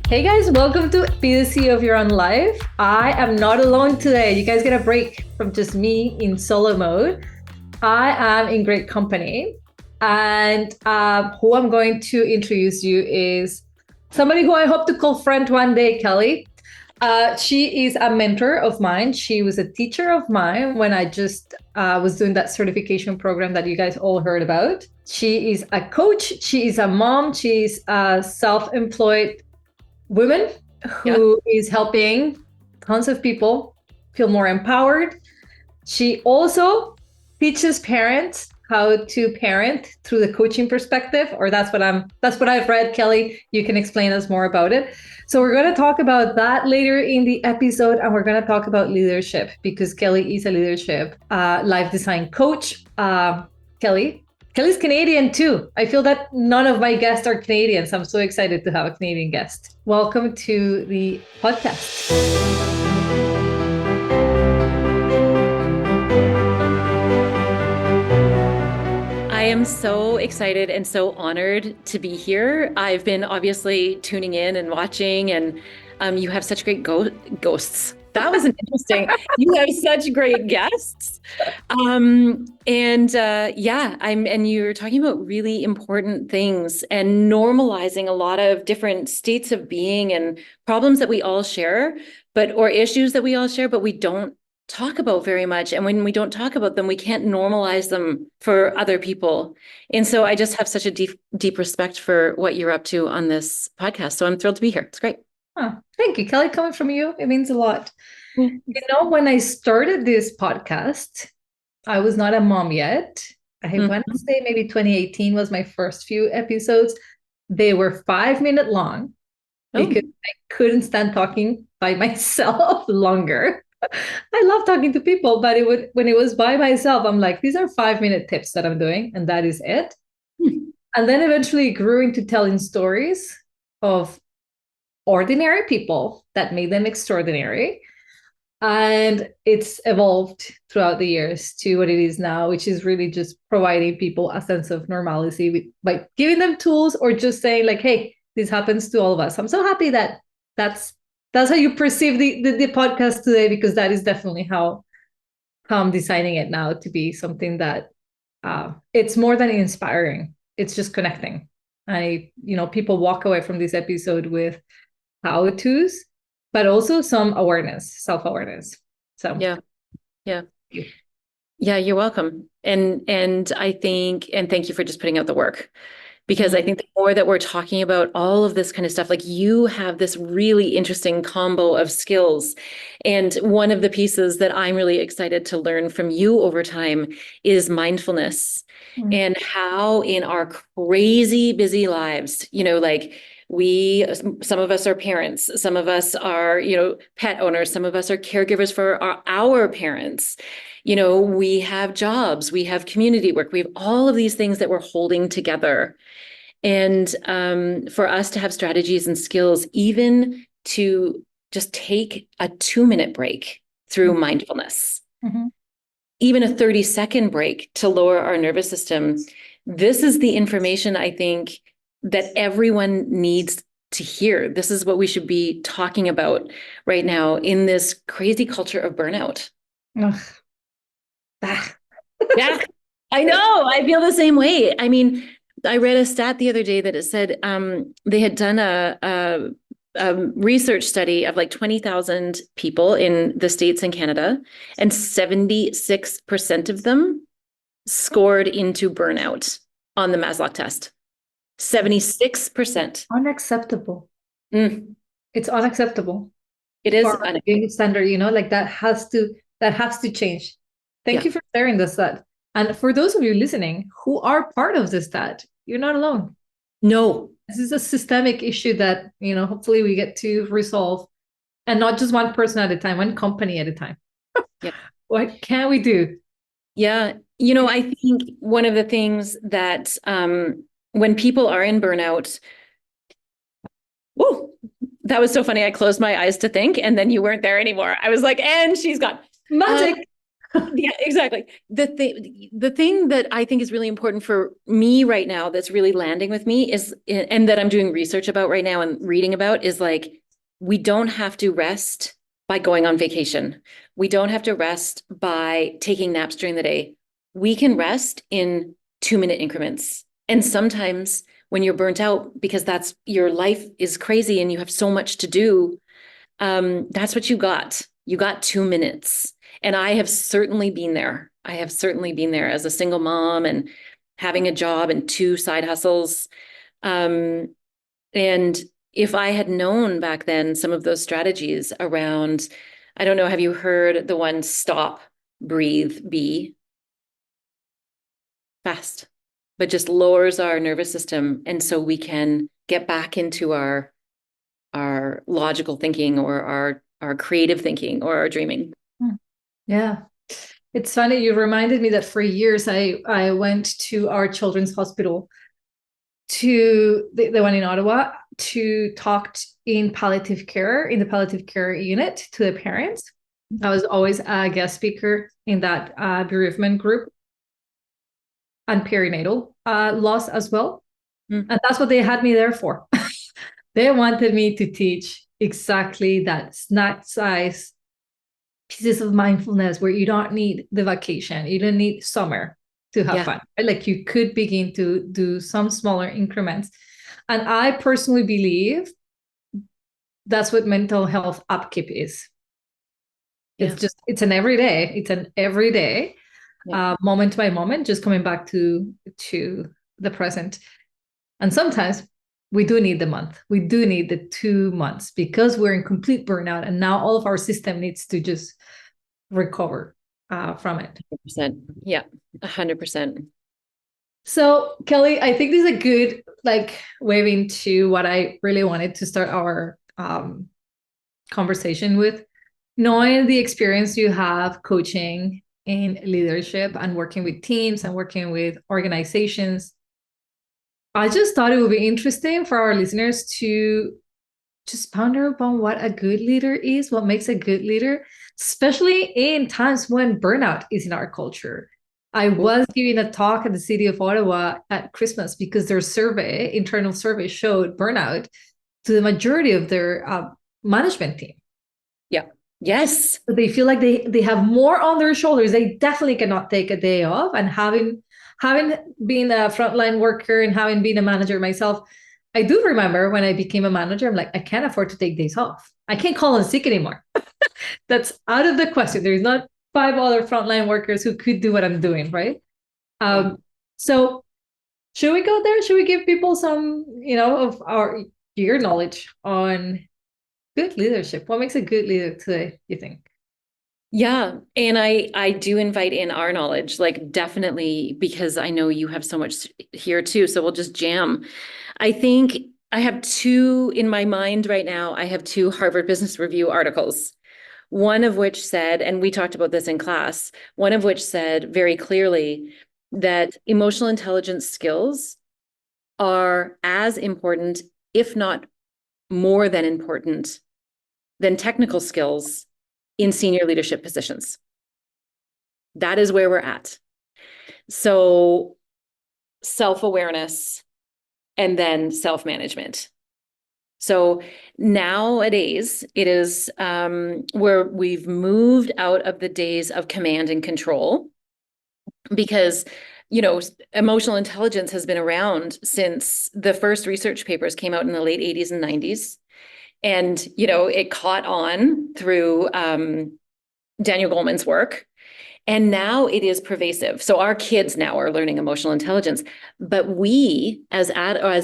Hey guys, welcome to Be the CEO of Your Own Life. I am not alone today. You guys get a break from just me in solo mode. I am in great company. And who I'm going to introduce you is somebody who I hope to call friend one day, Kelly. She is a mentor of mine. She was a teacher of mine when I just was doing that certification program that you guys all heard about. She is a coach. She is a mom. She's a self-employed woman who is helping tons of people feel more empowered. She also teaches parents how to parent through the coaching perspective, or that's what I've read. Kelly, you can explain us more about it. So we're going to talk about that later in the episode, and we're going to talk about leadership because Kelly is a leadership life design coach. Kelly's Canadian too. I feel that none of my guests are Canadians. I'm so excited to have a Canadian guest. Welcome to the podcast. I am so excited and so honored to be here. I've been obviously tuning in and watching, and you have such great ghosts. That was interesting. You have such great guests. And you're talking about really important things and normalizing a lot of different states of being and problems that we all share, or issues that we all share, but we don't talk about very much. And when we don't talk about them, we can't normalize them for other people. And so I just have such a deep respect for what you're up to on this podcast. So I'm thrilled to be here. It's great. Oh, thank you, Kelly. Coming from you, it means a lot. You know, when I started this podcast, I was not a mom yet. I want to say maybe 2018 was my first few episodes. They were 5-minute long because I couldn't stand talking by myself longer. I love talking to people, but when it was by myself, I'm like, these are 5-minute tips that I'm doing, and that is it. And then eventually it grew into telling stories of ordinary people that made them extraordinary. And it's evolved throughout the years to what it is now, which is really just providing people a sense of normalcy by giving them tools or just saying like, hey, this happens to all of us. I'm so happy that that's how you perceive the podcast today, because that is definitely how I'm designing it now to be something that it's more than inspiring. It's just connecting. People walk away from this episode with how-tos, but also some awareness, self-awareness. So yeah, you're welcome. And I think, and thank you for just putting out the work, because I think the more that we're talking about all of this kind of stuff, like you have this really interesting combo of skills. And one of the pieces that I'm really excited to learn from you over time is mindfulness, and how in our crazy busy lives, some of us are parents, some of us are, pet owners, some of us are caregivers for our parents. We have jobs, we have community work, we have all of these things that we're holding together. And for us to have strategies and skills, even to just take a 2-minute break through mindfulness, even a 30-second break to lower our nervous system. This is the information I think that everyone needs to hear. This is what we should be talking about right now in this crazy culture of burnout. Yeah, I know. I feel the same way. I mean, I read a stat the other day that it said they had done a research study of like 20,000 people in the States and Canada, and 76% of them scored into burnout on the Maslow test. 76%. Unacceptable. It's unacceptable. It is standard, like that has to change. Thank you for sharing this stat. And for those of you listening who are part of this stat, you're not alone. No. This is a systemic issue that, hopefully we get to resolve, and not just one person at a time, one company at a time. What can we do? Yeah. I think one of the things that when people are in burnout, that was so funny. I closed my eyes to think, and then you weren't there anymore. I was like, and she's gone. Magic. Yeah, exactly. The thing that I think is really important for me right now that's really landing with me is, and that I'm doing research about right now and reading about, is like, we don't have to rest by going on vacation. We don't have to rest by taking naps during the day. We can rest in 2-minute increments. And sometimes when you're burnt out because that's your life is crazy and you have so much to do, that's what you got. You got 2 minutes. And I have certainly been there. I have certainly been there as a single mom and having a job and 2 side hustles. Um, and if I had known back then some of those strategies around, I don't know, have you heard the one stop, breathe, be fast, but just lowers our nervous system. And so we can get back into our logical thinking or our creative thinking or our dreaming. Yeah. It's funny, you reminded me that for years I went to our children's hospital, to the one in Ottawa, to talk in palliative care, in the palliative care unit, to the parents. I was always a guest speaker in that bereavement group, and perinatal loss as well. Mm. And that's what they had me there for. They wanted me to teach exactly that snack size pieces of mindfulness where you don't need the vacation, you don't need summer to have fun. Right? Like you could begin to do some smaller increments. And I personally believe that's what mental health upkeep is. It's an everyday, moment by moment, just coming back to the present. And sometimes we do need the month. We do need the 2 months because we're in complete burnout. And now all of our system needs to just recover from it. 100%. Yeah, 100%. So Kelly, I think this is a good wave into what I really wanted to start our conversation with. Knowing the experience you have coaching in leadership and working with teams and working with organizations, I just thought it would be interesting for our listeners to just ponder upon what a good leader is, what makes a good leader, especially in times when burnout is in our culture. I was giving a talk at the city of Ottawa at Christmas because their internal survey showed burnout to the majority of their management team. Yeah. Yes. So they feel like they have more on their shoulders. They definitely cannot take a day off. And having been a frontline worker and having been a manager myself, I do remember when I became a manager, I'm like, I can't afford to take days off. I can't call in sick anymore. That's out of the question. There's not 5 other frontline workers who could do what I'm doing, right? So should we go there? Should we give people some, of your knowledge on good leadership? What makes a good leader today, you think? Yeah. And I do invite in our knowledge, definitely, because I know you have so much here too. So we'll just jam. I think I have 2 in my mind right now. I have 2 Harvard Business Review articles, one of which said, and we talked about this in class, one of which said very clearly that emotional intelligence skills are as important, if not more than important, than technical skills in senior leadership positions. That is where we're at. So self-awareness and then self-management. So nowadays it is where we've moved out of the days of command and control, because emotional intelligence has been around since the first research papers came out in the late 80s and 90s. And, it caught on through Daniel Goleman's work. And now it is pervasive. So our kids now are learning emotional intelligence. But we, as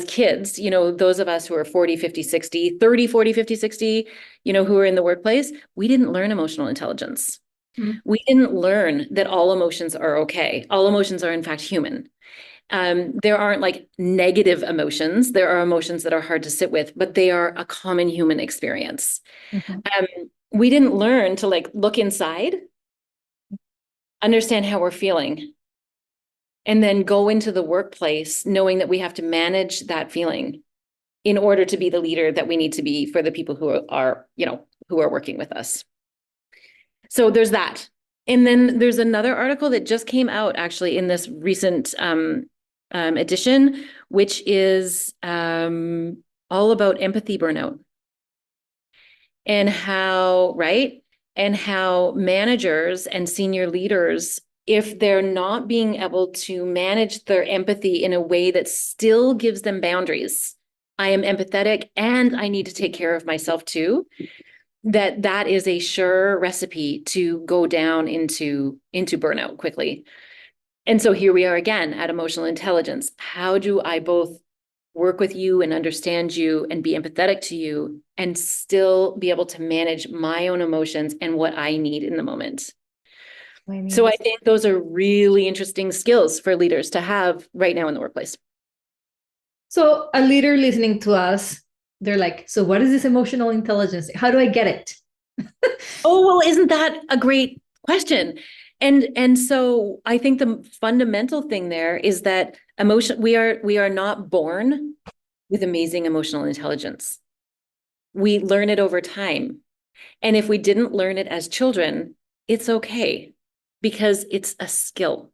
kids, those of us who are 40, 50, 60, 30, 40, 50, 60, who are in the workplace, we didn't learn emotional intelligence. Mm-hmm. We didn't learn that all emotions are okay. All emotions are, in fact, human. There aren't negative emotions. There are emotions that are hard to sit with, but they are a common human experience. Mm-hmm. We didn't learn to look inside, understand how we're feeling, and then go into the workplace knowing that we have to manage that feeling in order to be the leader that we need to be for the people who are working with us. So there's that. And then there's another article that just came out actually in this recent edition, which is all about empathy burnout and how, right? And how managers and senior leaders, if they're not being able to manage their empathy in a way that still gives them boundaries, I am empathetic and I need to take care of myself too, that is a sure recipe to go down into burnout quickly. And so here we are again at emotional intelligence. How do I both work with you and understand you and be empathetic to you and still be able to manage my own emotions and what I need in the moment? So I think those are really interesting skills for leaders to have right now in the workplace. So a leader listening to us, they're like, so what is this emotional intelligence? How do I get it? Oh, well, isn't that a great question? And so I think the fundamental thing there is that we are not born with amazing emotional intelligence. We learn it over time. And if we didn't learn it as children, it's okay because it's a skill.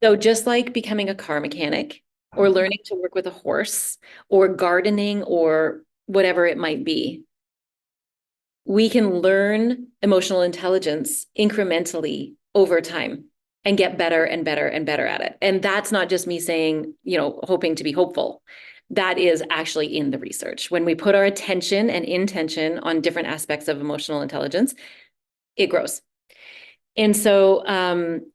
So just like becoming a car mechanic or learning to work with a horse or gardening or whatever it might be, we can learn emotional intelligence incrementally over time and get better and better and better at it. And that's not just me saying, hoping to be hopeful. That is actually in the research. When we put our attention and intention on different aspects of emotional intelligence, it grows. And so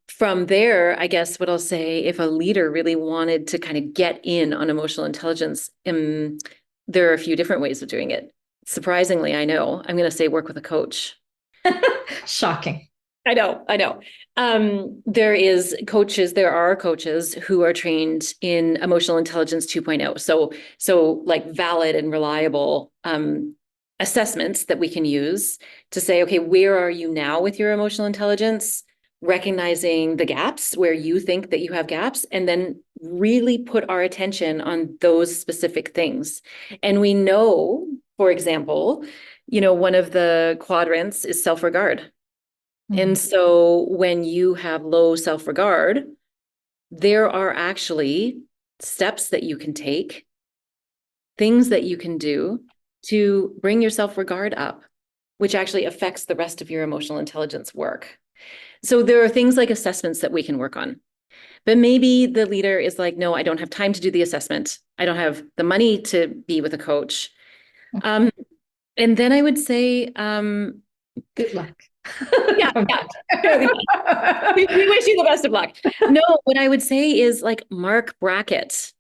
from there, I guess what I'll say, if a leader really wanted to kind of get in on emotional intelligence, there are a few different ways of doing it. Surprisingly, I know, I'm going to say work with a coach. Shocking. I know. There are coaches who are trained in emotional intelligence 2.0. So like valid and reliable assessments that we can use to say, okay, where are you now with your emotional intelligence? Recognizing the gaps where you think that you have gaps, and then really put our attention on those specific things. And we know, for example, one of the quadrants is self-regard. And so when you have low self-regard, there are actually steps that you can take, things that you can do to bring your self-regard up, which actually affects the rest of your emotional intelligence work. So there are things like assessments that we can work on. But maybe the leader is like, no, I don't have time to do the assessment. I don't have the money to be with a coach. And then I would say, good luck. Yeah. We wish you the best of luck. No, what I would say is like Mark Brackett.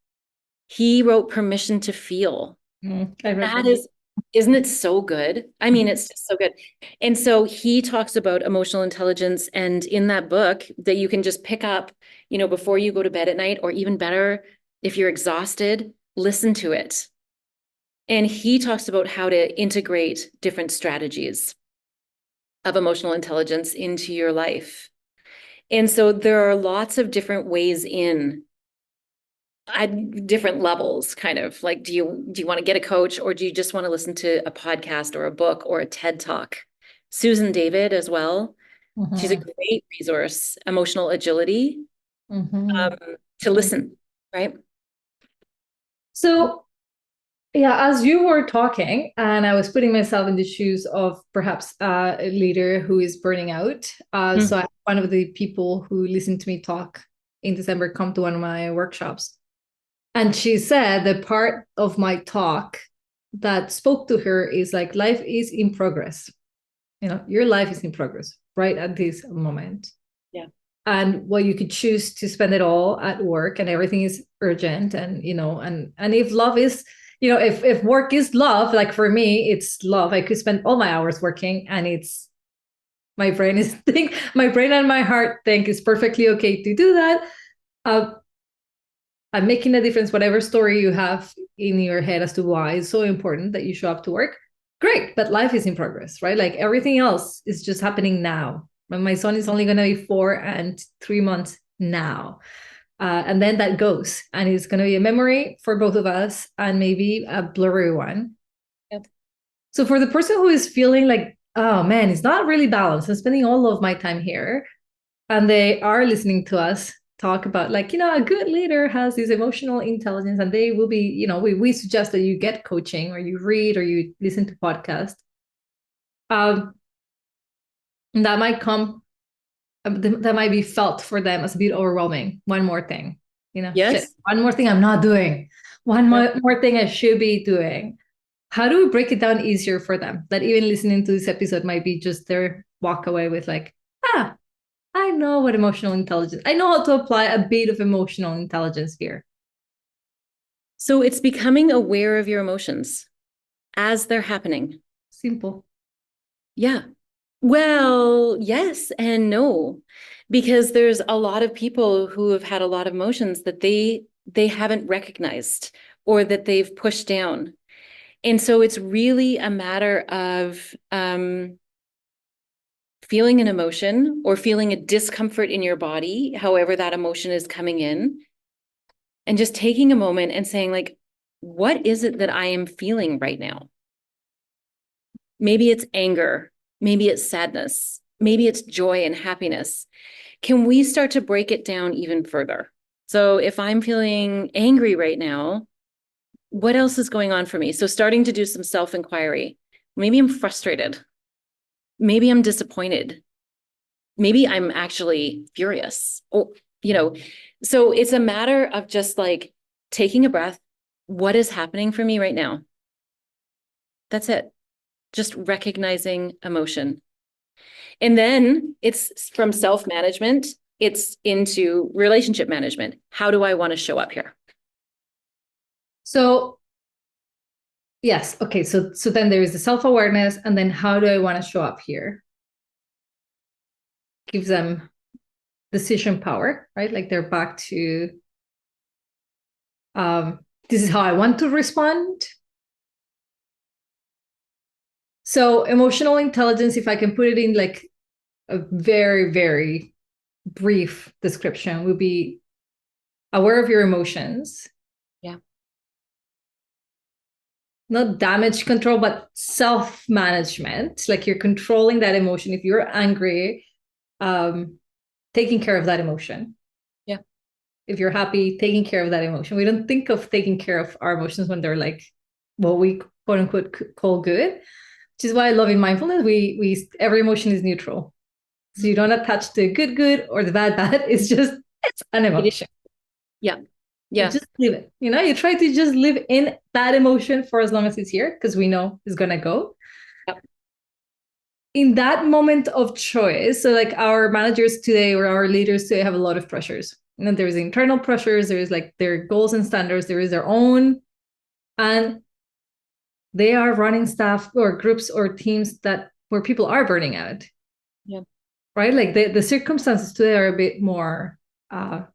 He wrote Permission to Feel. Isn't it so good? I mean, it's just so good. And so he talks about emotional intelligence, and in that book that you can just pick up, before you go to bed at night, or even better, if you're exhausted, listen to it. And he talks about how to integrate different strategies of emotional intelligence into your life. And so there are lots of different ways in at different levels, kind of like, do you want to get a coach, or do you just want to listen to a podcast or a book or a TED Talk? Susan David as well. She's a great resource, emotional agility, to listen, right? So yeah, as you were talking, and I was putting myself in the shoes of perhaps a leader who is burning out. So one of the people who listened to me talk in December come to one of my workshops. And she said the part of my talk that spoke to her is like, life is in progress. Your life is in progress right at this moment. Yeah. And you could choose to spend it all at work, and everything is urgent. And, and if love is, if work is love, like for me, it's love. I could spend all my hours working, and my brain and my heart think it's perfectly okay to do that. I'm making a difference, whatever story you have in your head as to why it's so important that you show up to work. Great, but life is in progress, right? Like everything else is just happening now. My son is only going to be 4 and 3 months now. And then that goes, and it's going to be a memory for both of us, and maybe a blurry one. Yep. So for the person who is feeling like oh man, it's not really balanced. I'm spending all of my time here. And they are listening to us talk about, like, a good leader has this emotional intelligence, and they will be, we suggest that you get coaching, or you read, or you listen to podcasts. That might come, that might be felt for them as a bit overwhelming. One more thing, shit, Yes. one more thing I'm not doing. One more thing I should be doing. How do we break it down easier for them? That even listening to this episode might be just their walk away with, like, I know what emotional intelligence, I know how to apply a bit of emotional intelligence here. So it's becoming aware of your emotions as they're happening. Simple. Yeah. Well, yes and no, because there's a lot of people who have had a lot of emotions that they haven't recognized or that they've pushed down. And so it's really a matter of feeling an emotion or feeling a discomfort in your body, however that emotion is coming in, and just taking a moment and saying, like, what is it that I am feeling right now? Maybe it's anger, maybe it's sadness, maybe it's joy and happiness. Can we start to break it down even further? So if I'm feeling angry right now, what else is going on for me? So starting to do some self-inquiry. Maybe I'm frustrated. Maybe I'm disappointed. Maybe I'm actually furious. Or, so it's a matter of just like taking a breath. What is happening for me right now? That's it. Just recognizing emotion. And then it's from self-management, it's into relationship management. How do I want to show up here? So yes, okay. So then there is the self-awareness, and then how do I want to show up here? Gives them decision power, right? Like they're back to this is how I want to respond. So emotional intelligence, if I can put it in like a very, very brief description, would be aware of your emotions. Yeah. Not damage control, but self-management. Like you're controlling that emotion. If you're angry, taking care of that emotion. Yeah. If you're happy, taking care of that emotion. We don't think of taking care of our emotions when they're like what we quote unquote call good, which is why I love in mindfulness. We every emotion is neutral. So you don't attach the good or the bad. It's an emotion. Yeah. You Yeah. just leave it. You try to just live in that emotion for as long as it's here, because we know it's gonna go. Yep. In that moment of choice, so like our managers today or our leaders today have a lot of pressures. There's internal pressures, there's like their goals and standards, there is their own, and they are running staff or groups or teams where people are burning out. Yeah. Right? Like the circumstances today are a bit more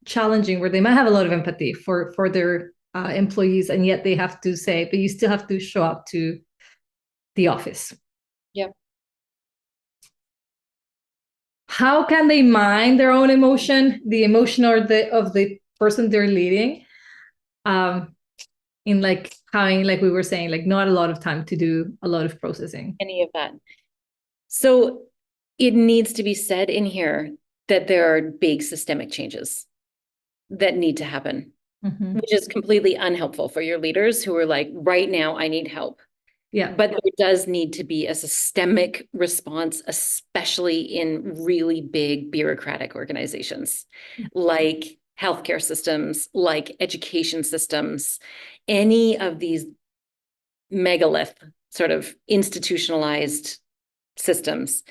challenging, where they might have a lot of empathy for their employees, and yet they have to say, but you still have to show up to the office. Yeah. How can they mind their own emotion, the emotion of the person they're leading? In like having, like we were saying, like not a lot of time to do a lot of processing. Any of that. So it needs to be said in here that there are big systemic changes that need to happen, which is completely unhelpful for your leaders who are like, right now, I need help. Yeah. But there does need to be a systemic response, especially in really big bureaucratic organizations like healthcare systems, like education systems, any of these megalith sort of institutionalized systems.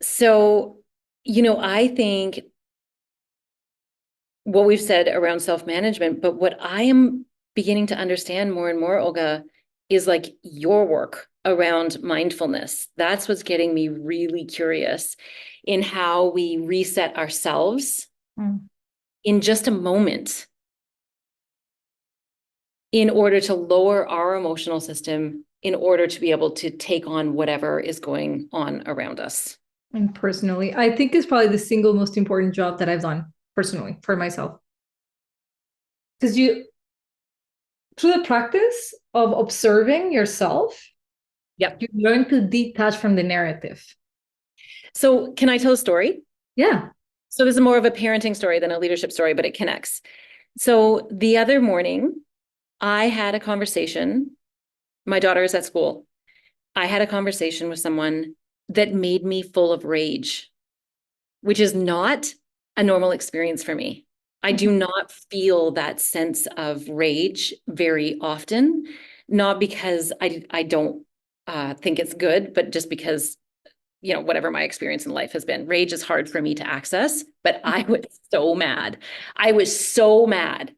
So, I think what we've said around self-management, but what I am beginning to understand more and more, Olga, is like your work around mindfulness. That's what's getting me really curious in how we reset ourselves in just a moment in order to lower our emotional system, in order to be able to take on whatever is going on around us. And personally, I think it's probably the single most important job that I've done personally for myself. Because through the practice of observing yourself, Yep. You learn to detach from the narrative. So can I tell a story? Yeah. So this is more of a parenting story than a leadership story, but it connects. So the other morning, I had a conversation. My daughter is at school. I had a conversation with someone that made me full of rage, which is not a normal experience for me. I do not feel that sense of rage very often, not because I don't think it's good, but just because, you know, whatever my experience in life has been. Rage is hard for me to access, but I was so mad. I was so mad.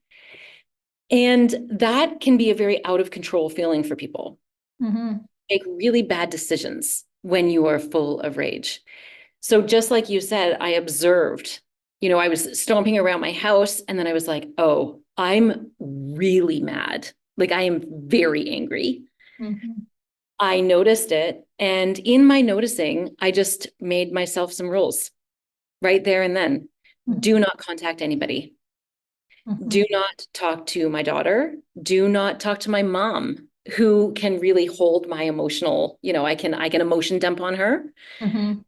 And that can be a very out of control feeling for people. Mm-hmm. Make really bad decisions when you are full of rage. So just like you said, I observed, you know, I was stomping around my house and then I was like, oh, I'm really mad. Like I am very angry. Mm-hmm. I noticed it. And in my noticing, I just made myself some rules right there and then. Do not contact anybody. Mm-hmm. Do not talk to my daughter. Do not talk to my mom, who can really hold my emotional, you know, I can emotion dump on her. Mm-hmm.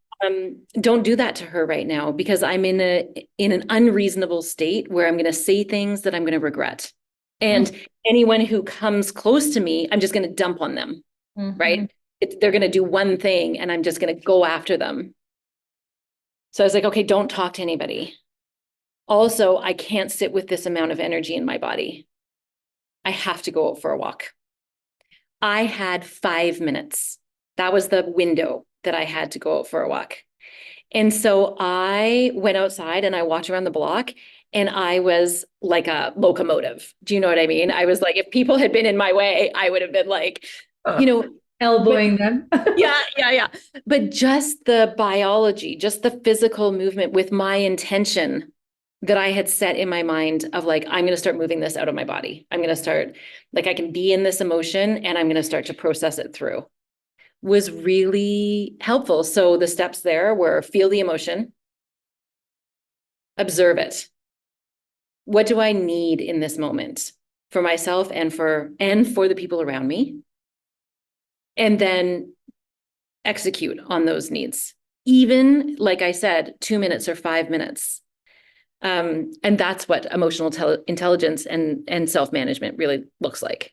Don't do that to her right now because I'm in an unreasonable state where I'm going to say things that I'm going to regret. And anyone who comes close to me, I'm just going to dump on them, Mm-hmm. right? They're going to do one thing and I'm just going to go after them. So I was like, okay, don't talk to anybody. Also, I can't sit with this amount of energy in my body. I have to go out for a walk. I had 5 minutes. That was the window that I had to go out for a walk. And so I went outside and I walked around the block and I was like a locomotive. Do you know what I mean? I was like, if people had been in my way, I would have been like, you know, but Elbowing them. yeah, yeah, yeah. But just the biology, just the physical movement with my intention that I had set in my mind of like, I'm going to start moving this out of my body. I'm going to start, like, I can be in this emotion and I'm going to start to process it through was really helpful. So the steps there were feel the emotion, observe it. What do I need in this moment for myself and for the people around me? And then execute on those needs. Even like I said, 2 minutes or 5 minutes. And that's what emotional intelligence and self-management really looks like.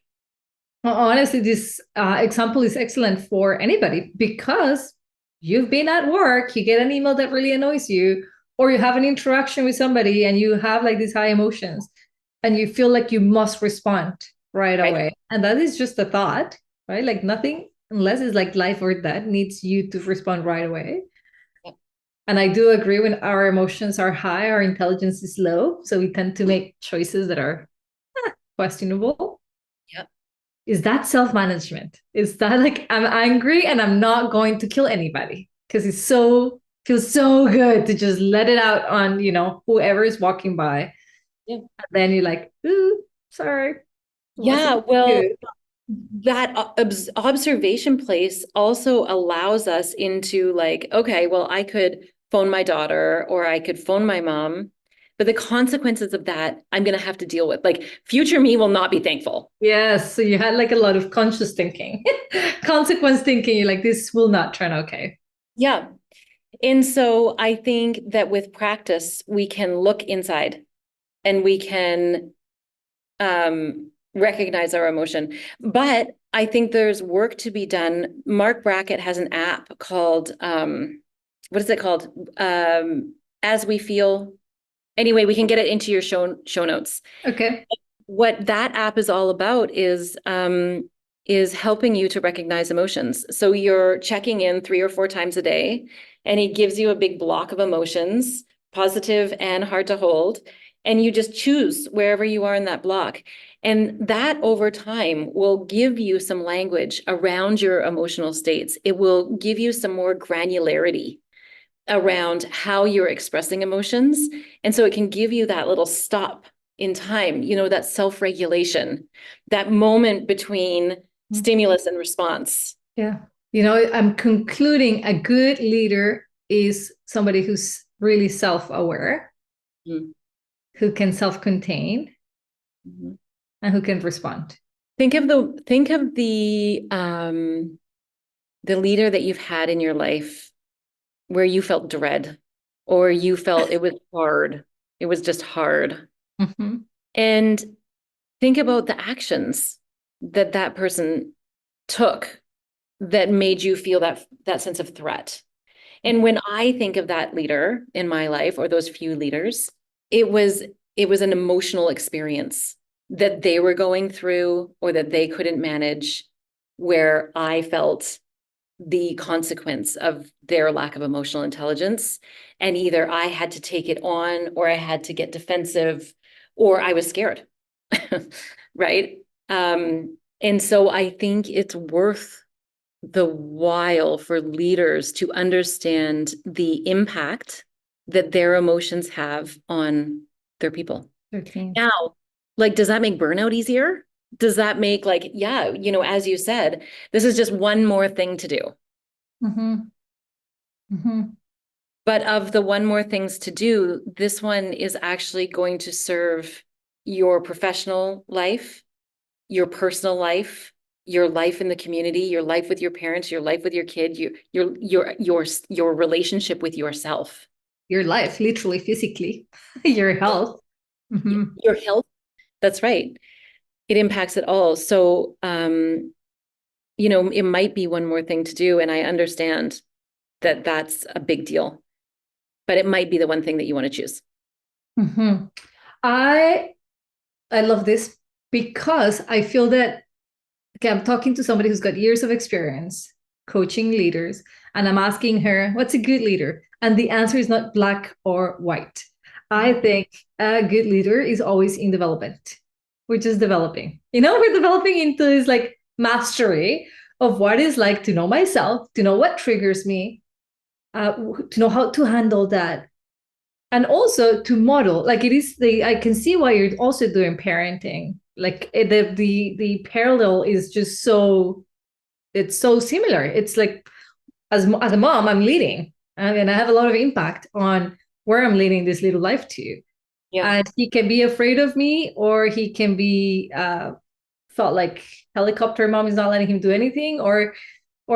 Well, honestly, this example is excellent for anybody because you've been at work, you get an email that really annoys you, or you have an interaction with somebody and you have like these high emotions and you feel like you must respond right Right. away. And that is just a thought, right? Like nothing, unless it's like life or death, needs you to respond right away. Yep. And I do agree when our emotions are high, our intelligence is low. So we tend to make choices that are questionable. Yep. Is that self-management? Is that like I'm angry and I'm not going to kill anybody because it's so feels so good to just let it out on, you know, whoever is walking by. Yeah. And then you're like, ooh, sorry. Yeah, Wasn't well, good. that observation place also allows us into like, okay, well, I could phone my daughter or I could phone my mom, but the consequences of that I'm going to have to deal with. Like, future me will not be thankful. Yes. So you had like a lot of conscious thinking, consequence thinking. You're like, this will not turn okay. Yeah. And so I think that with practice, we can look inside and we can recognize our emotion. But I think there's work to be done. Mark Brackett has an app called, what is it called? As We Feel. Anyway, we can get it into your show notes. Okay. What that app is all about is helping you to recognize emotions. So you're checking in 3 or 4 times a day, and he gives you a big block of emotions, positive and hard to hold, and you just choose wherever you are in that block. And that over time will give you some language around your emotional states. It will give you some more granularity around how you're expressing emotions. And so it can give you that little stop in time, you know, that self-regulation, that moment between stimulus and response. Yeah. You know, I'm concluding a good leader is somebody who's really self-aware, Mhm. who can self-contain, Mhm. and who can respond. Think of the the leader that you've had in your life where you felt dread or you felt it was hard. It was just hard. Mm-hmm. And think about the actions that that person took that made you feel that sense of threat. And when I think of that leader in my life or those few leaders, it was an emotional experience that they were going through or that they couldn't manage, where I felt the consequence of their lack of emotional intelligence. And either I had to take it on, or I had to get defensive, or I was scared. Right? And so I think it's worth the while for leaders to understand the impact that their emotions have on their people. 13. Now, like, does that make burnout easier? Does that make, like, yeah, as you said, this is just one more thing to do. Mm-hmm. Mm-hmm. But of the one more things to do, this one is actually going to serve your professional life, your personal life, your life in the community, your life with your parents, your life with your kid, your relationship with yourself. Your life, literally, physically, your health. Mm-hmm. Your health. That's right. It impacts it all. So, it might be one more thing to do. And I understand that that's a big deal, but it might be the one thing that you want to choose. Mm-hmm. I love this because I feel that, okay, I'm talking to somebody who's got years of experience coaching leaders, and I'm asking her, what's a good leader? And the answer is not black or white. I think a good leader is always in development. We're just developing. We're developing into this like mastery of what it's like to know myself, to know what triggers me, to know how to handle that, and also to model. Like I can see why you're also doing parenting. Like the parallel is just it's so similar. It's like as a mom, I'm leading, and I have a lot of impact on where I'm leading this little life to. Yeah. And he can be afraid of me, or he can be felt like helicopter mom is not letting him do anything, or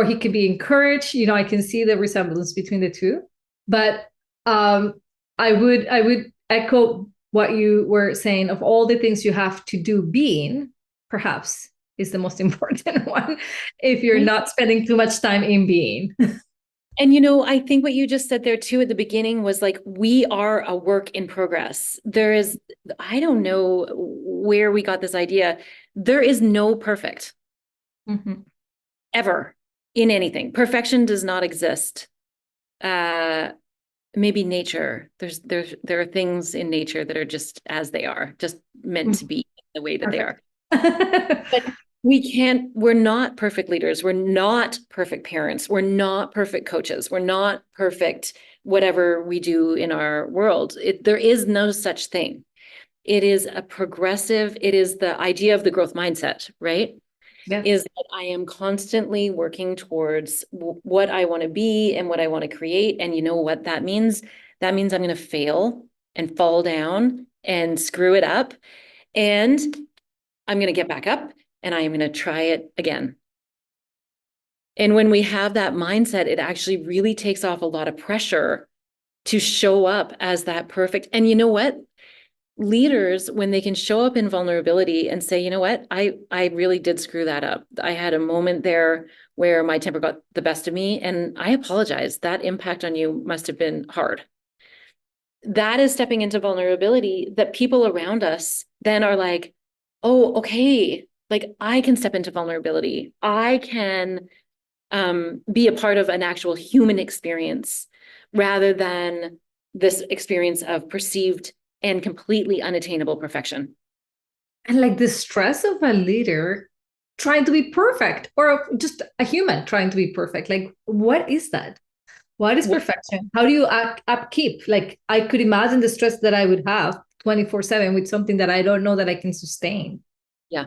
he could be encouraged. I can see the resemblance between the two. But I would echo what you were saying. Of all the things you have to do, being perhaps is the most important one if you're not spending too much time in being. And I think what you just said there too at the beginning was like, we are a work in progress. I don't know where we got this idea. There is no perfect Mm-hmm. ever in anything. Perfection does not exist. Maybe nature. There are things in nature that are just as they are, just meant to be the way that Perfect. they are. But we're not perfect leaders. We're not perfect parents. We're not perfect coaches. We're not perfect whatever we do in our world. There is no such thing. It is it is the idea of the growth mindset, right? Yeah. Is that I am constantly working towards what I want to be and what I want to create. And you know what that means? That means I'm going to fail and fall down and screw it up. And I'm going to get back up and I am going to try it again. And when we have that mindset, it actually really takes off a lot of pressure to show up as that perfect. And you know what? Leaders, when they can show up in vulnerability and say, you know what, I really did screw that up. I had a moment there where my temper got the best of me, and I apologize. That impact on you must have been hard. That is stepping into vulnerability that people around us then are like, oh, okay, like I can step into vulnerability. I can be a part of an actual human experience rather than this experience of perceived and completely unattainable perfection. And like the stress of a leader trying to be perfect, or just a human trying to be perfect. Like, what is that? What is perfection? How do you upkeep? Like, I could imagine the stress that I would have 24/7 with something that I don't know that I can sustain. Yeah.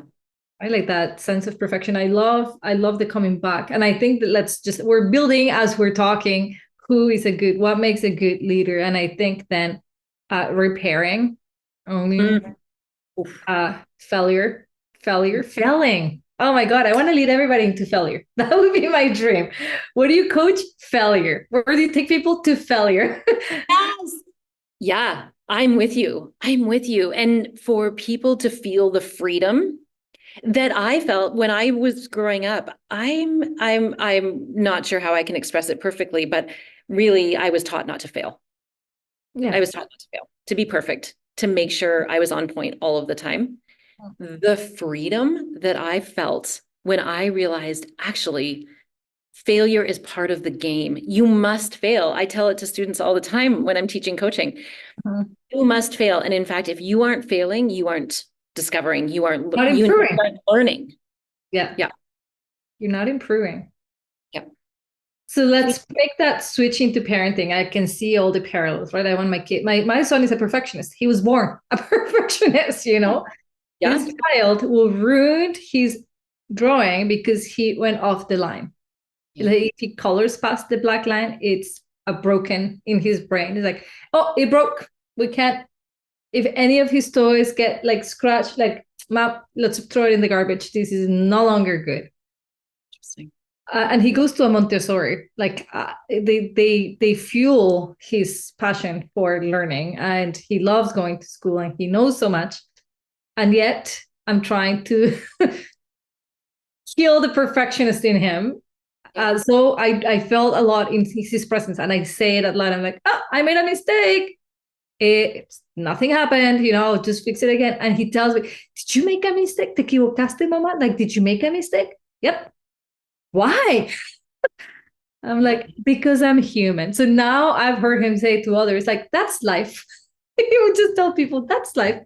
I like that sense of perfection. I love the coming back. And I think that we're building as we're talking, what makes a good leader. And I think then repairing, owning, Mm. failure, failing. Oh my God, I want to lead everybody into failure. That would be my dream. Where do you coach? Failure. Where do you take people to failure? Yes. Yeah, I'm with you. I'm with you. And for people to feel the freedom that I felt when I was growing up, I'm not sure how I can express it perfectly, but really I was taught not to fail. I Yeah. was taught not to fail, to be perfect, to make sure I was on point all of the time. The freedom that I felt when I realized actually failure is part of the game. You must fail. I tell it to students all the time when I'm teaching coaching. Mhm. You must fail. And in fact, if you aren't failing, you aren't discovering, Not you improving. aren't learning. Yeah. Yeah. You're not improving. Yeah. So let's make that switch into parenting. I can see all the parallels, right? I want my kid, my son is a perfectionist. He was born a perfectionist, you know. Yeah. This child will ruin his drawing because he went off the line. Yeah. Like if he colors past the black line, it's a broken in his brain. It's like, oh, it broke. We can't. If any of his toys get like scratched, like map, let's throw it in the garbage. This is no longer good. Interesting. And he goes to a Montessori. Like they fuel his passion for learning, and he loves going to school, and he knows so much. And yet, I'm trying to kill the perfectionist in him. So I felt a lot in his presence, and I say it out loud. I'm like, oh, I made a mistake. Nothing happened, you know, I'll just fix it again. And he tells me, did you make a mistake? ¿Te equivocaste, mamá? Like, did you make a mistake? Yep. Why? I'm like, because I'm human. So now I've heard him say to others, like, that's life. He would just tell people that's life.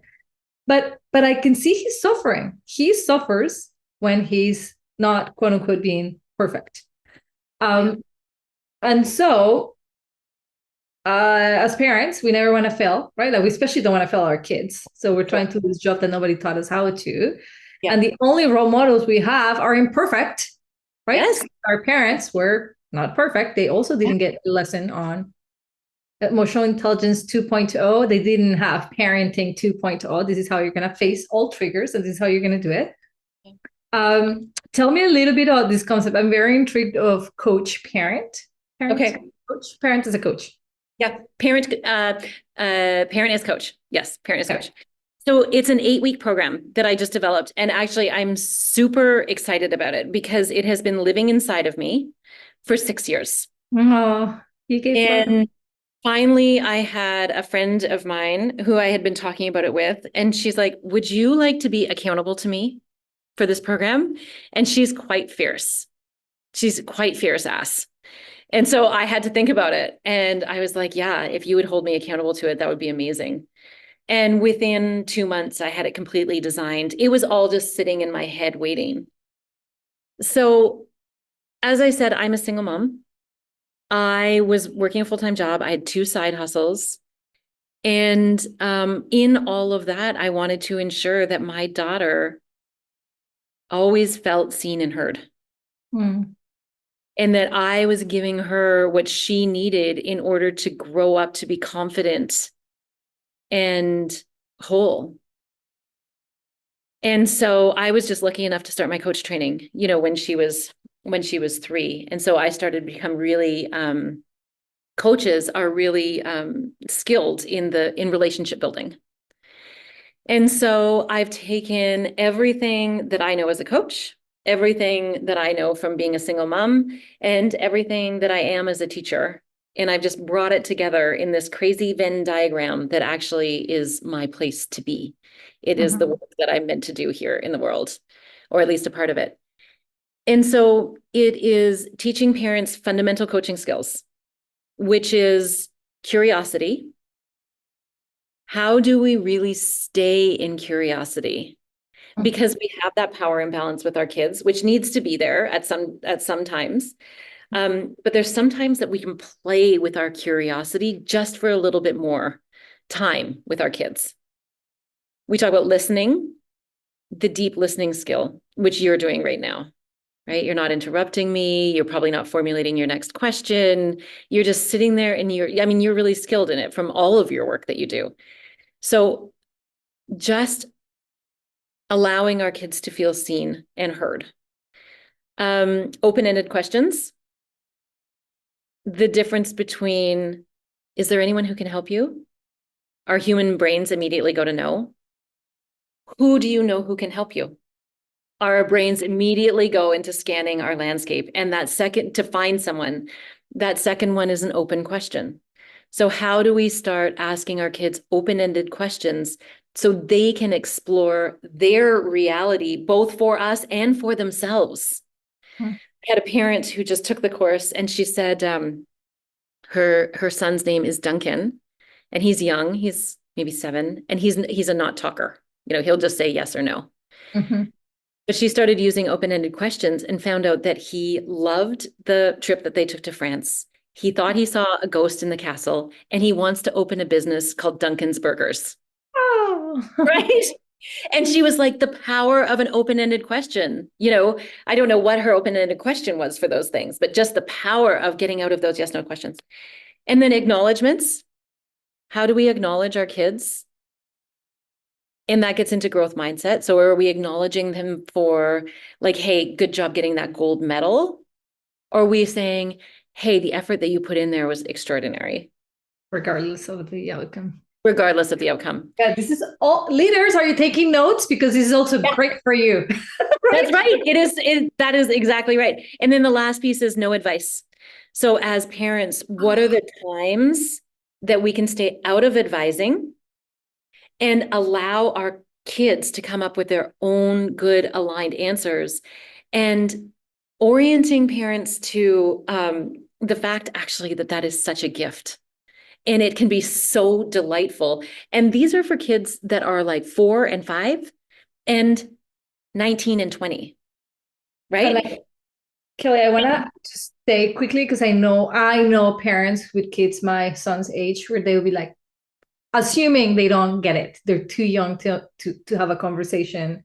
But I can see he's suffering. He suffers when he's not quote unquote being perfect. Um, and so as parents, we never want to fail, right? Like we especially don't want to fail our kids. So we're trying to do this job that nobody taught us how to. Yeah. And the only role models we have are imperfect, right? Yes. Our parents were not perfect. They also didn't get a lesson on emotional intelligence 2.0. They didn't have parenting 2.0. This is how you're going to face all triggers, and this is how you're going to do it. Tell me a little bit about this concept. I'm very intrigued of coach parent. Okay. Coach parent as a coach. Yeah. Parent as coach. Yes. Parent as coach. So it's an 8-week program that I just developed. And actually, I'm super excited about it because it has been living inside of me for 6 years. Oh, you gave And finally, I had a friend of mine who I had been talking about it with, and she's like, would you like to be accountable to me for this program? And she's quite fierce. She's quite fierce ass. And so I had to think about it. And I was like, yeah, if you would hold me accountable to it, that would be amazing. And within 2 months, I had it completely designed. It was all just sitting in my head waiting. So as I said, I'm a single mom. I was working a full-time job. I had 2 side hustles. And in all of that, I wanted to ensure that my daughter always felt seen and heard. And that I was giving her what she needed in order to grow up to be confident and whole. And so I was just lucky enough to start my coach training, you know, when she was 3. And so I started to become really coaches are really skilled in relationship building. And so I've taken everything that I know as a coach, everything that I know from being a single mom, and everything that I am as a teacher. And I've just brought it together in this crazy Venn diagram that actually is my place to be. It is the work that I'm meant to do here in the world, or at least a part of it. And so it is teaching parents fundamental coaching skills, which is curiosity. How do we really stay in curiosity? Because we have that power imbalance with our kids, which needs to be there at some times. But there's sometimes that we can play with our curiosity just for a little bit more time with our kids. We talk about listening, the deep listening skill, which you're doing right now, right? You're not interrupting me. You're probably not formulating your next question. You're just sitting there and you're really skilled in it from all of your work that you do. So just allowing our kids to feel seen and heard. Open-ended questions. The difference between, is there anyone who can help you? Our human brains immediately go to no. Who do you know who can help you? Our brains immediately go into scanning our landscape. And that second, to find someone, that second one is an open question. So how do we start asking our kids open-ended questions so they can explore their reality, both for us and for themselves? I had a parent who just took the course, and she said her son's name is Duncan, and he's young. He's maybe 7, and he's a not talker. He'll just say yes or no. Mm-hmm. But she started using open-ended questions and found out that he loved the trip that they took to France. He thought he saw a ghost in the castle, and he wants to open a business called Duncan's Burgers. Oh. Right? And she was like, the power of an open-ended question. I don't know what her open-ended question was for those things, but just the power of getting out of those yes, no questions. And then acknowledgements. How do we acknowledge our kids? And that gets into growth mindset. So are we acknowledging them for like, hey, good job getting that gold medal? Or are we saying, hey, the effort that you put in there was extraordinary? Regardless of the outcome. Regardless of the outcome. Yeah, this is all leaders. Are you taking notes? Because this is also great for you. Right? That's right. That is exactly right. And then the last piece is no advice. So as parents, what are the times that we can stay out of advising and allow our kids to come up with their own good aligned answers, and orienting parents to the fact actually that is such a gift. And it can be so delightful. And these are for kids that are like 4 and 5 and 19 and 20, right? Kelly, I want to just say quickly, because I know parents with kids my son's age where they will be like, assuming they don't get it, they're too young to have a conversation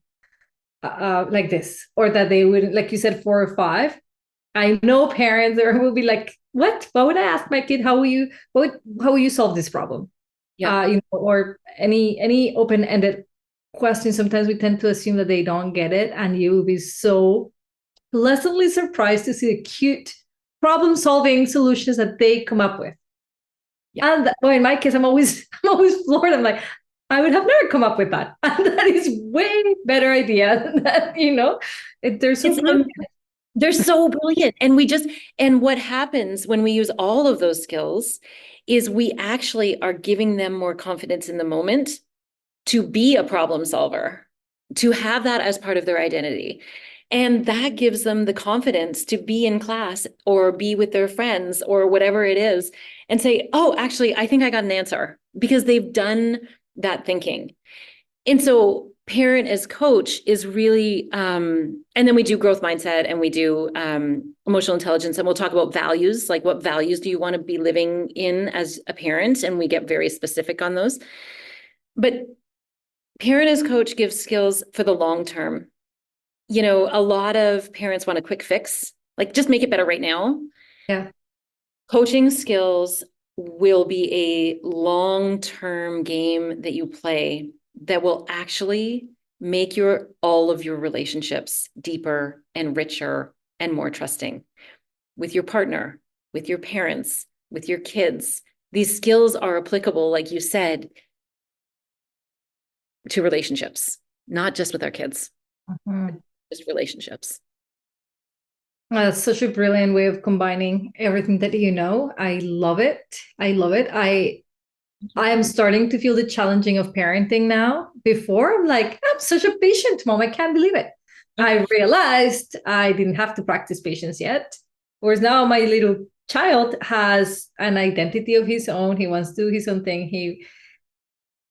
like this, or that they wouldn't, like you said, 4 or 5. I know parents there will be like, what? Why would I ask my kid how will you solve this problem? Yeah. Or any open-ended question. Sometimes we tend to assume that they don't get it, and you will be so pleasantly surprised to see the cute problem-solving solutions that they come up with. Yeah. And in my case, I'm always floored. I'm like, I would have never come up with that. And that is way better idea than that, they're so brilliant. They're so brilliant. And what happens when we use all of those skills is we actually are giving them more confidence in the moment to be a problem solver, to have that as part of their identity. And that gives them the confidence to be in class or be with their friends or whatever it is and say, oh, actually, I think I got an answer, because they've done that thinking. And so parent as coach is really, and then we do growth mindset, and we do emotional intelligence, and we'll talk about values, like what values do you want to be living in as a parent? And we get very specific on those. But parent as coach gives skills for the long term. A lot of parents want a quick fix, like just make it better right now. Yeah. Coaching skills will be a long-term game that you play that will actually make all of your relationships deeper and richer and more trusting with your partner, with your parents, with your kids. These skills are applicable, like you said, to relationships, not just with our kids. Mm-hmm. Just relationships. That's such a brilliant way of combining everything that you know. I love it. I am starting to feel the challenging of parenting now. Before, I'm like, I'm such a patient mom. I can't believe it. I realized I didn't have to practice patience yet. Whereas now my little child has an identity of his own. He wants to do his own thing.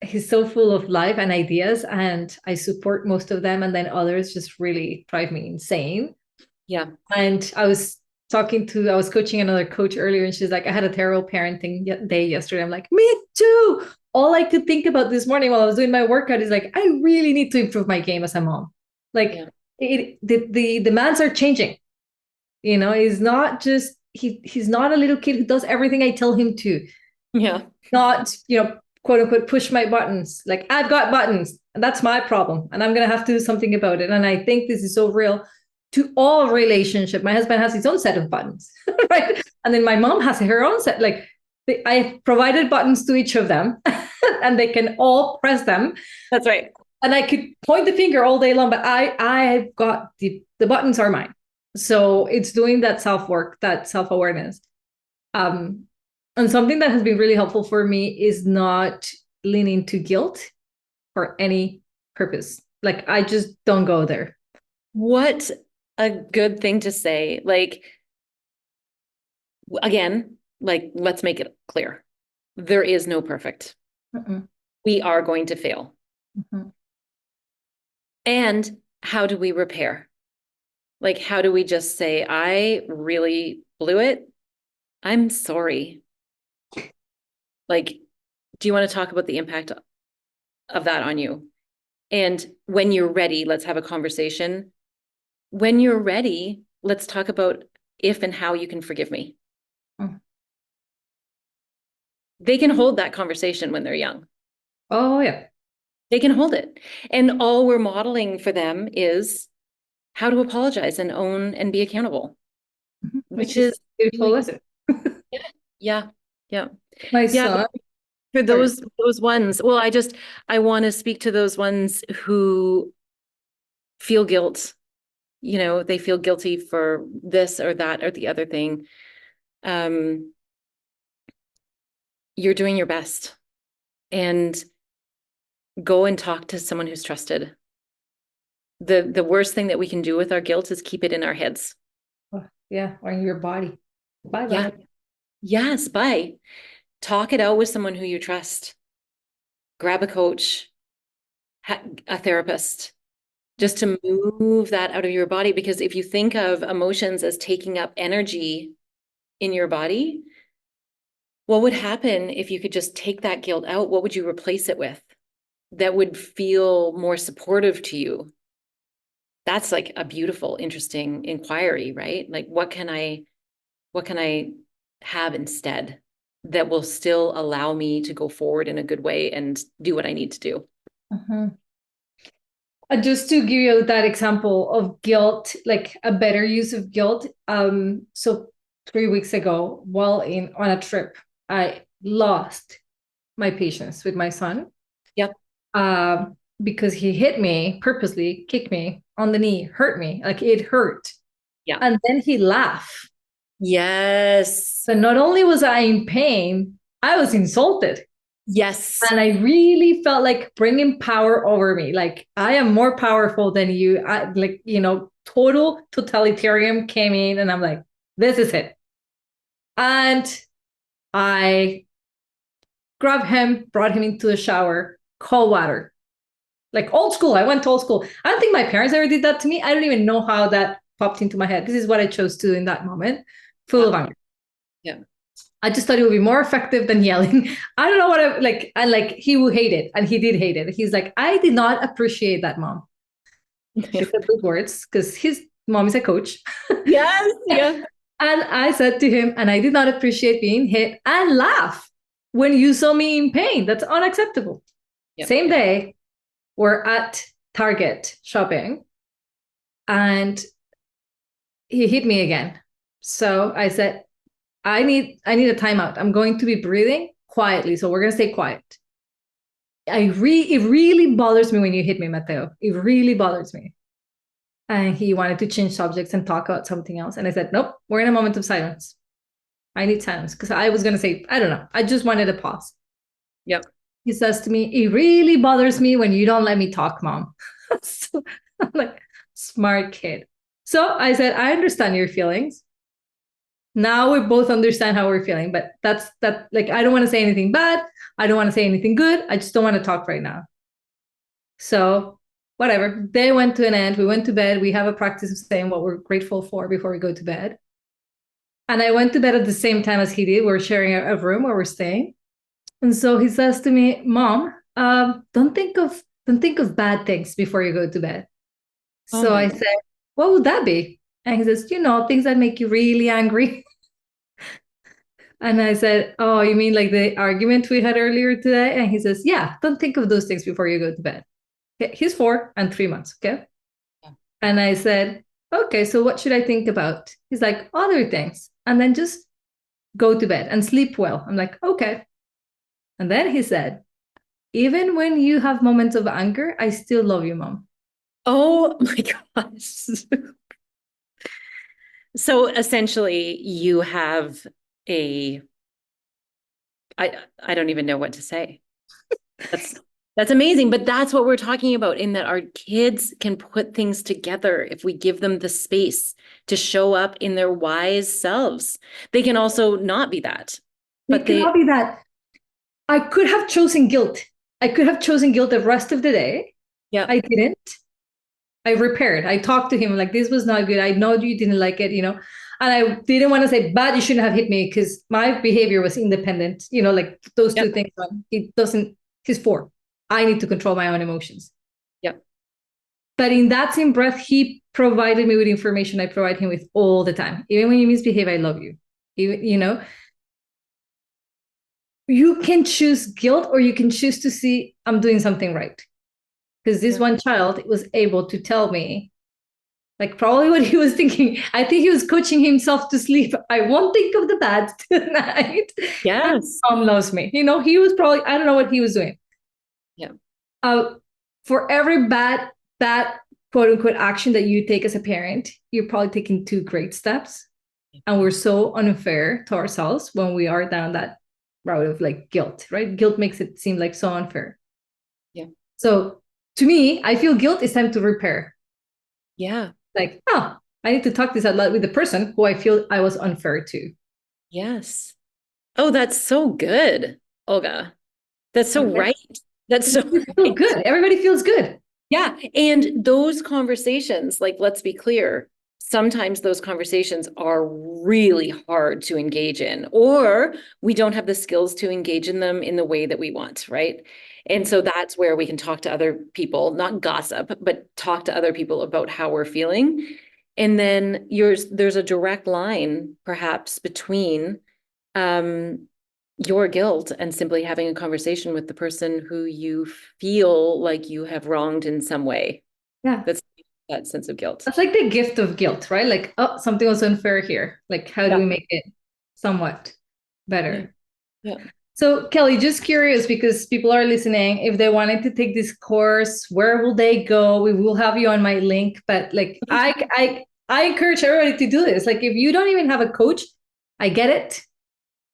He's so full of life and ideas, and I support most of them. And then others just really drive me insane. Yeah. And I was coaching another coach earlier, and she's like, I had a terrible parenting day yesterday. I'm like, me too. All I could think about this morning while I was doing my workout is like, I really need to improve my game as a mom. Like the demands are changing. He's not just, he's not a little kid who does everything I tell him to. Yeah. Not, quote unquote, push my buttons. Like, I've got buttons. And that's my problem. And I'm going to have to do something about it. And I think this is so real to all relationship. My husband has his own set of buttons, right? And then my mom has her own set. Like I provided buttons to each of them and they can all press them. That's right. And I could point the finger all day long, but I've got the buttons are mine. So it's doing that self-work, that self-awareness. And something that has been really helpful for me is not leaning to guilt for any purpose. Like I just don't go there. What a good thing to say. Like, again, like, let's make it clear. There is no perfect. We are going to fail. And how do we repair? Like, how do we just say, I really blew it. I'm sorry. Like, do you want to talk about the impact of that on you? And when you're ready, let's have a conversation. When you're ready, let's talk about if and how you can forgive me. They can hold that conversation when they're young. Oh, yeah. They can hold it. And all we're modeling for them is how to apologize and own and be accountable, which is beautiful lesson. Yeah. My son. For those ones, well, I want to speak to those ones who feel guilt. You know, they feel guilty for this or that or the other thing. You're doing your best, and go and talk to someone who's trusted. The worst thing that we can do with our guilt is keep it in our heads. Yeah, or in your body. Bye. Yeah. Yes, bye. Talk it out with someone who you trust. Grab a coach, a therapist, just to move that out of your body. Because if you think of emotions as taking up energy in your body, what would happen if you could just take that guilt out? What would you replace it with that would feel more supportive to you? That's like a beautiful, interesting inquiry, right? Like, what can I have instead that will still allow me to go forward in a good way and do what I need to do? Just to give you that example of guilt, like a better use of guilt. So 3 weeks ago, while on a trip, I lost my patience with my son. Yep. Because he hit me purposely, kicked me on the knee, hurt me, like it hurt. Yeah. And then he laughed. Yes. So not only was I in pain, I was insulted. Yes. And I really felt like bringing power over me. Like, I am more powerful than you. Total totalitarian came in and I'm like, this is it. And I grabbed him, brought him into the shower, cold water. Like old school. I went to old school. I don't think my parents ever did that to me. I don't even know how that popped into my head. This is what I chose to do in that moment. Full of anger. Yeah. I just thought it would be more effective than yelling. I don't know what I like. And like, he would hate it. And he did hate it. He's like, I did not appreciate that, Mom. He said those words because his mom is a coach. Yes. Yeah. And I said to him, and I did not appreciate being hit and laugh when you saw me in pain. That's unacceptable. Yep. Same day, we're at Target shopping and he hit me again. So I said, I need a timeout. I'm going to be breathing quietly. So we're going to stay quiet. It really bothers me when you hit me, Mateo. It really bothers me. And he wanted to change subjects and talk about something else. And I said, nope, we're in a moment of silence. I need silence. Because I was going to say, I don't know. I just wanted a pause. Yep. He says to me, it really bothers me when you don't let me talk, Mom. So I'm like, smart kid. So I said, I understand your feelings. Now we both understand how we're feeling, but that's like, I don't want to say anything bad. I don't want to say anything good. I just don't want to talk right now. So whatever. Day went to an end. We went to bed. We have a practice of saying what we're grateful for before we go to bed. And I went to bed at the same time as he did. We're sharing a room where we're staying. And so he says to me, Mom, don't think of bad things before you go to bed. So I said, what would that be? And he says, things that make you really angry. And I said, oh, you mean like the argument we had earlier today? And he says, yeah, don't think of those things before you go to bed. Okay, he's 4 and 3 months. Okay. Yeah. And I said, okay, so what should I think about? He's like, other things. And then just go to bed and sleep well. I'm like, okay. And then he said, even when you have moments of anger, I still love you, mom. Oh my gosh. So essentially you have a, I don't even know what to say. That's that's amazing, but that's what we're talking about, in that our kids can put things together if we give them the space to show up in their wise selves. They can also not be that, It but cannot be that. I could have chosen guilt. I could have chosen guilt the rest of the day. yeah, I didn't. I repaired. I talked to him like, this was not good. I know you didn't like it, and I didn't want to say, but you shouldn't have hit me, because my behavior was independent, like those yeah, two things. He doesn't, he's 4. I need to control my own emotions. yeah, But in that same breath, he provided me with information I provide him with all the time. Even when you misbehave, I love you. Even, you can choose guilt, or you can choose to see I'm doing something right. Because this yeah, one child was able to tell me, like, probably what he was thinking. I think he was coaching himself to sleep. I won't think of the bad tonight. yes, Mom loves me. He was probably, I don't know what he was doing. yeah, Uh, for every bad quote unquote action that you take as a parent, you're probably taking 2 great steps. And we're so unfair to ourselves when we are down that route of like guilt, right? Guilt makes it seem like so unfair. yeah, So to me, I feel guilt is time to repair. yeah, Like, I need to talk this out loud with the person who I feel I was unfair to. yes. Oh, that's so good, Olga. That's so Okay. right. That's so You feel right. good. Everybody feels good. Yeah. And those conversations, like, let's be clear, sometimes those conversations are really hard to engage in, or we don't have the skills to engage in them in the way that we want, right? And so that's where we can talk to other people, not gossip, but talk to other people about how we're feeling. And then there's a direct line, perhaps, between um, your guilt and simply having a conversation with the person who you feel like you have wronged in some way. Yeah. That's that sense of guilt. That's like the gift of guilt, right? Like, oh, something was unfair here. Like, how do Yeah. we make it somewhat Yeah. better? Yeah. So, Kelly, just curious, because people are listening, if they wanted to take this course, where will they go? We will have you on my link, but like, I encourage everybody to do this. Like, if you don't even have a coach, I get it.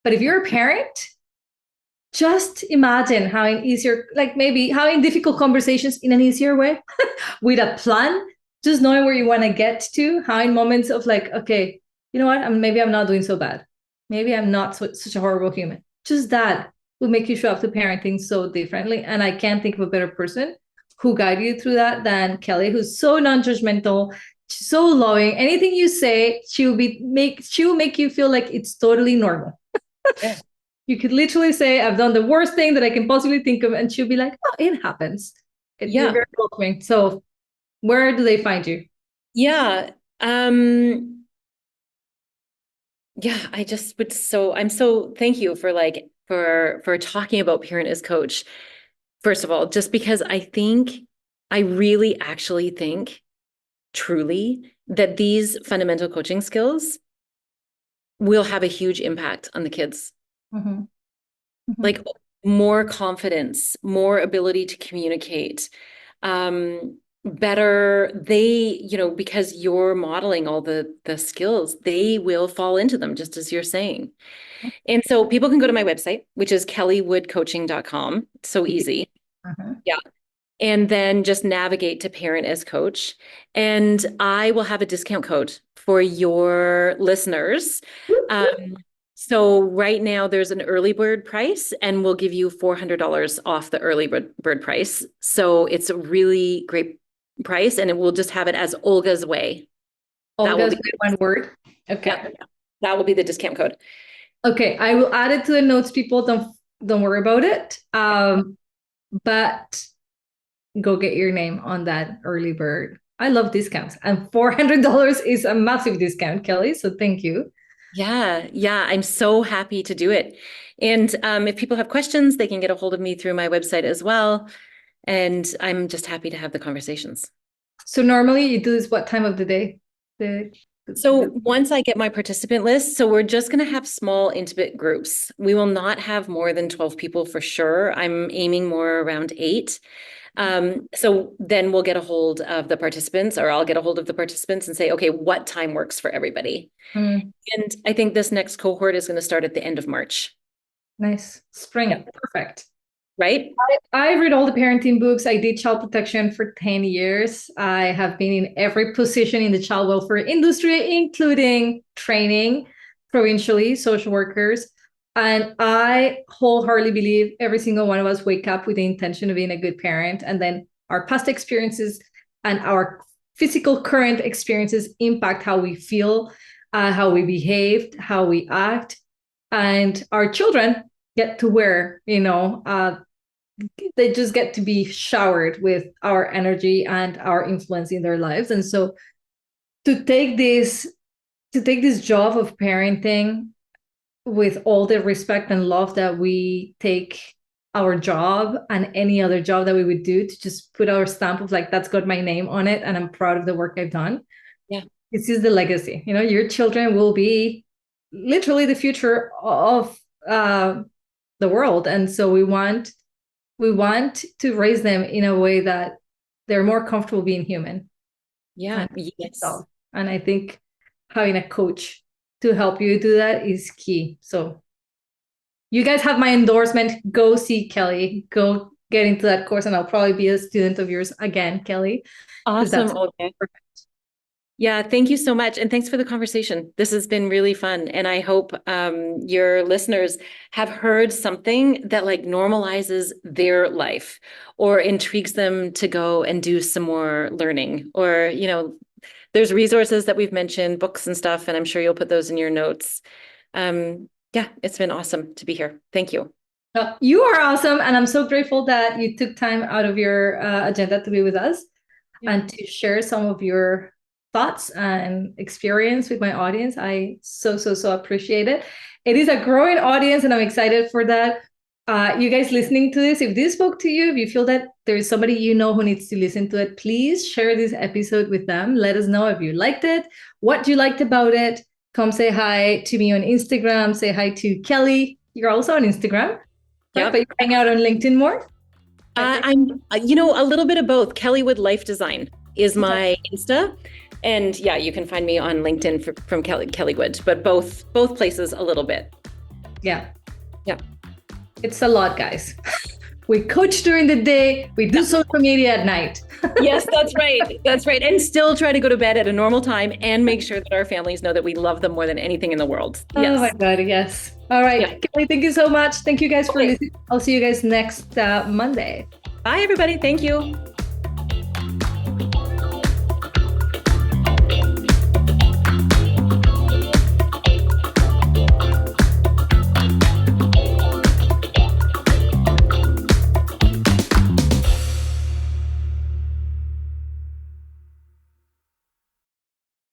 But if you're a parent, just imagine having easier, like maybe having difficult conversations in an easier way with a plan, just knowing where you want to get to, how in moments of like, okay, you know what, maybe I'm not doing so bad. Maybe I'm not such a horrible human. Just that will make you show up to parenting so differently. And I can't think of a better person who guide you through that than Kelly, who's so non-judgmental, so loving. Anything you say, she will make you feel like it's totally normal. Yeah. You could literally say, I've done the worst thing that I can possibly think of. And she'll be like, oh, it happens. You're Yeah. very welcoming. So where do they find you? Yeah. Yeah, I'm so thank you for for talking about parent as coach. First of all, just because I really actually think truly that these fundamental coaching skills will have a huge impact on the kids. Mm-hmm. Mm-hmm. Like, more confidence, more ability to communicate, better because you're modeling all the skills, they will fall into them, just as you're saying. And so people can go to my website, which is kellywoodcoaching.com. So easy. Uh-huh. Yeah. And then just navigate to Parent as Coach. And I will have a discount code for your listeners. So right now there's an early bird price, and we'll give you $400 off the early bird price. So it's a really great price, and it will just have it as Olga's Way. That will Olga's be, one word. Okay. yeah, that will be the discount code. Okay. I will add it to the notes, people. Don't worry about it. But go get your name on that early bird. I love discounts. And $400 is a massive discount, Kelly. So thank you. Yeah, yeah, I'm so happy to do it. And if people have questions, they can get a hold of me through my website as well. And I'm just happy to have the conversations. So normally you do this what time of the day? So once I get my participant list, so we're just going to have small, intimate groups. We will not have more than 12 people for sure. I'm aiming more around 8. So then we'll get a hold of the participants, or I'll get a hold of the participants and say, okay, what time works for everybody? And I think this next cohort is going to start at the end of March. Nice. Spring. Yeah. Perfect. Right? I read all the parenting books. I did child protection for 10 years. I have been in every position in the child welfare industry, including training provincially, social workers. And I wholeheartedly believe every single one of us wake up with the intention of being a good parent. And then our past experiences and our physical current experiences impact how we feel, how we behave, how we act. And our children get to wear, they just get to be showered with our energy and our influence in their lives. And so to take this job of parenting with all the respect and love that we take our job and any other job that we would do, to just put our stamp of like, that's got my name on it and I'm proud of the work I've done. Yeah. This is the legacy. Your children will be literally the future of the world. And so we want to raise them in a way that they're more comfortable being human. Yeah. Yes. And I think having a coach to help you do that is key. So you guys have my endorsement. Go see Kelly. Go get into that course, and I'll probably be a student of yours again, Kelly. Awesome. Okay. Perfect. Yeah, thank you so much. And thanks for the conversation. This has been really fun. And I hope your listeners have heard something that like normalizes their life or intrigues them to go and do some more learning. Or, there's resources that we've mentioned, books and stuff, and I'm sure you'll put those in your notes. Yeah, it's been awesome to be here. Thank you. You are awesome. And I'm so grateful that you took time out of your agenda to be with us and to share some of your thoughts and experience with my audience. I so appreciate it. It is a growing audience and I'm excited for that. You guys listening to this, if this spoke to you, if you feel that there is somebody who needs to listen to it, please share this episode with them. Let us know if you liked it, what you liked about it. Come say hi to me on Instagram. Say hi to Kelly. You're also on Instagram. Yeah, but you hang out on LinkedIn more? I'm, a little bit of both. Kellywood Life Design is my Insta. And yeah, you can find me on LinkedIn from Kellywood, but both places a little bit. Yeah. Yeah. It's a lot, guys. We coach during the day. We do social media at night. Yes, that's right. That's right. And still try to go to bed at a normal time and make sure that our families know that we love them more than anything in the world. Yes. Oh my God, yes. All right. Yeah. Kelly, thank you so much. Thank you guys for listening. I'll see you guys next Monday. Bye, everybody. Thank you.